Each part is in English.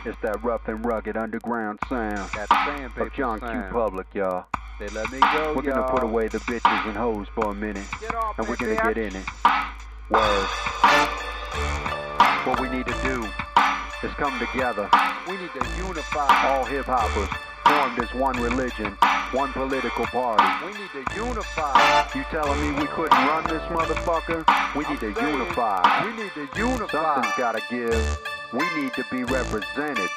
It's that rough and rugged underground sound. That sandpaper of John sound. Q. Public, y'all. They let me go, We're gonna put away the bitches and hoes for a minute, and we're gonna get in it. Word. What we need to do is come together. We need to unify. All hip-hoppers formed as one religion, one political party. We need to unify. You telling me we couldn't run this motherfucker? We need to unify. We need to unify. Something's gotta give. We need to be represented.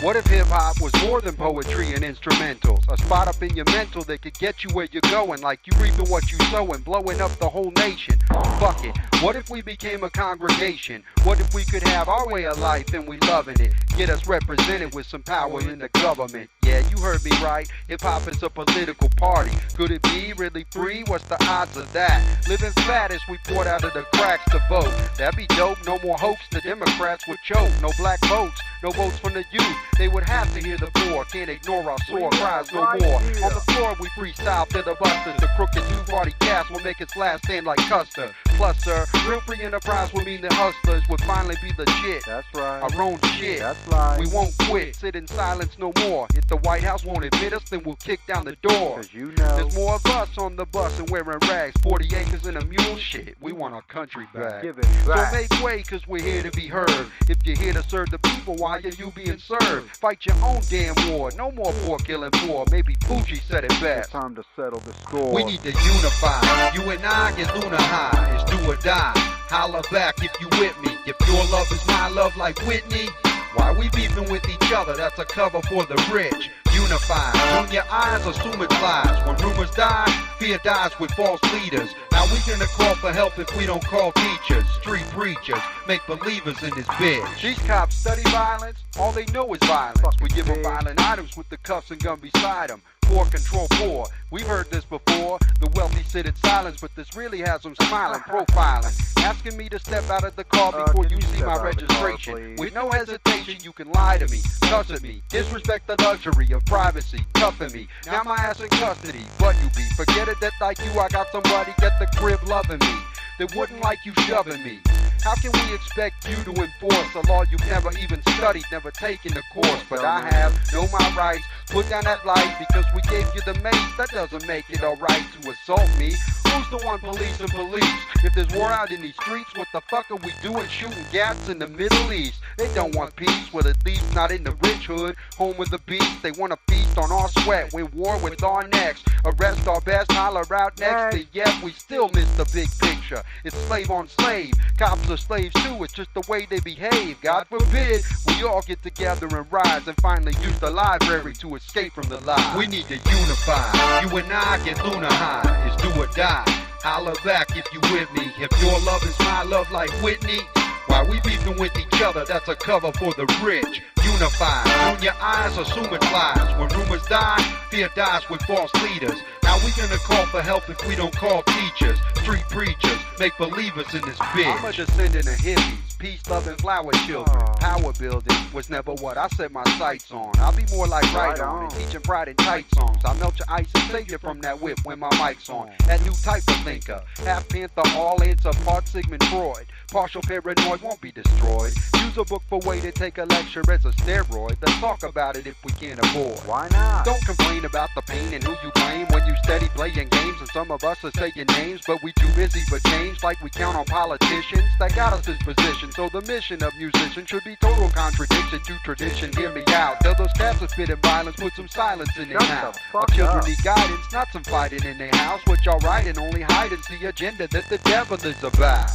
What if hip-hop was more than poetry and instrumentals? A spot up in your mental that could get you where you're going, like you reaping what you sowing, blowing up the whole nation. Fuck it. What if we became a congregation? What if we could have our way of life and we loving it? Get us represented with some power in the government. Yeah, you heard me right. Hip-hop is a political party. Could it be really free? What's the odds of that? Living fat as we poured out of the cracks to vote. That'd be dope. No more hopes. The Democrats would choke. No black votes. No votes from the youth. They would have to hear the poor. Can't ignore our sore cries no more. On the floor we freestyle to the busters. The crooked two-party cast will make its last stand like Custer. Plus, sir, real free enterprise would mean that hustlers would finally be legit. That's right. Our own shit. That's right. We won't quit. Sit in silence no more. If the White House won't admit us, then we'll kick down the door. 'Cause you know There's more of us on the bus and wearing rags. 40 acres and a mule shit. We want our country back. Give it So back. make way, cause we're here to be heard. If you're here to serve the people, why are you being served? Fight your own damn war. No more poor killing poor. Maybe Fuji said it It's best. time to settle the score. We need to unify. You and I get Luna High. It's do or die. Holla back if you with me. If your love is my love like Whitney, why we beefing with each other? That's a cover for the rich. Unify. Open your eyes, assume it's lies. When rumors die, fear dies with false leaders. Now we gonna call for help if we don't call teachers. Street preachers, make believers in this bitch. These cops study violence, all they know is violence. We give them violent items with the cuffs and gun beside them. Poor control poor. We've heard this before. The wealthy sit in silence, but this really has them smiling, profiling. Asking me to step out of the car before you see my registration. With no hesitation, you can lie to me, cuss at me, disrespect the luxury of privacy, cuffing me. Now my ass in custody, but you be. Forget it that like you, I got somebody at the crib loving me. They wouldn't like you shoving me. How can we expect you to enforce a law you've never even studied, never taken the course? But I have, know my rights, put down that light because we gave you the mace. That doesn't make it alright to assault me. Who's the one policing police? If there's war out in these streets, what the fuck are we doing shooting gas in the Middle East? They don't want peace, well at least not in the rich hood, home of the beast. They want to feast on our sweat, win war with our necks. Arrest our best, holler out next, and yet we still miss the big picture. It's slave on slave, cops are slaves too, it's just the way they behave. God forbid we all get together and rise and finally use the library to escape from the lie. We need to unify. You and I get Luna High. It's do or die. Holla back if you with me. If your love is my love like Whitney, why we beefing with each other? That's a cover for the rich. Unify. Open your eyes, assume it's lies. When rumors die, fear dies with false leaders. Now we gonna call for help if we don't call teachers. Street preachers, make believers in this bitch. I'm a descendant of hippies, peace, love, and flower children. Power building was never what I set my sights on. I'll be more like right on and teaching pride in tight songs. I melt your ice and save you from that whip when my mic's on. That new type of thinker, half Panther, all answer, part Sigmund Freud. Partial paranoid won't be destroyed. Use a book for way to take a lecture as a steroid. Let's talk about it if we can't avoid. Why not? Don't complain about the pain and who you blame when you steady playing games. And some of us are saying names, but we too busy for change. Like we count on politicians that got us this position. So the mission of musicians should be total contradiction to tradition. Hear me out. Tell those cats are spitting violence, put some silence in their mouth. Our children need guidance, not some fighting in their house. What y'all writing only hides the agenda that the devil is about.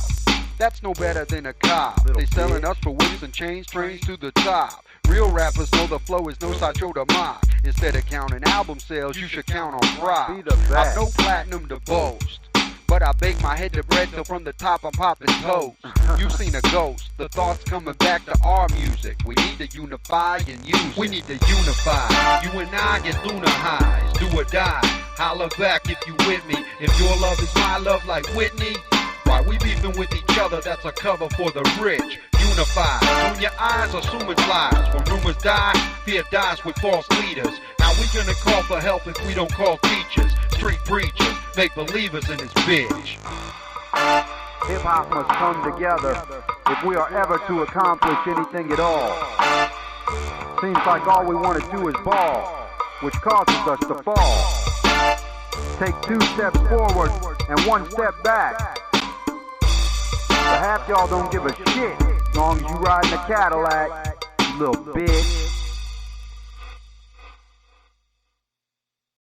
That's no better than a cop. They selling us for whips and chains, trains to the top. Real rappers know the flow is no sideshow to mock. Instead of counting album sales, you should count on props. I've no platinum to boast, but I bake my head to bread till from the top I'm popping toast. You've seen a ghost, the thoughts coming back to our music. We need to unify and use. We need to unify. You and I get Luna High. It's do or die. Holla back if you with me. If your love is my love like Whitney, why we beefing with each other? That's a cover for the rich. Unify. Open your eyes, assume it's lies. When rumors die, fear dies with false leaders. Now we gonna call for help if we don't call teachers. Street preachers, make believers in this bitch. Hip-hop must come together if we are ever to accomplish anything at all. Seems like all we want to do is ball, which causes us to fall. Take 2 steps forward and 1 step back. But half y'all don't give a shit as long as you riding a Cadillac, you little bitch.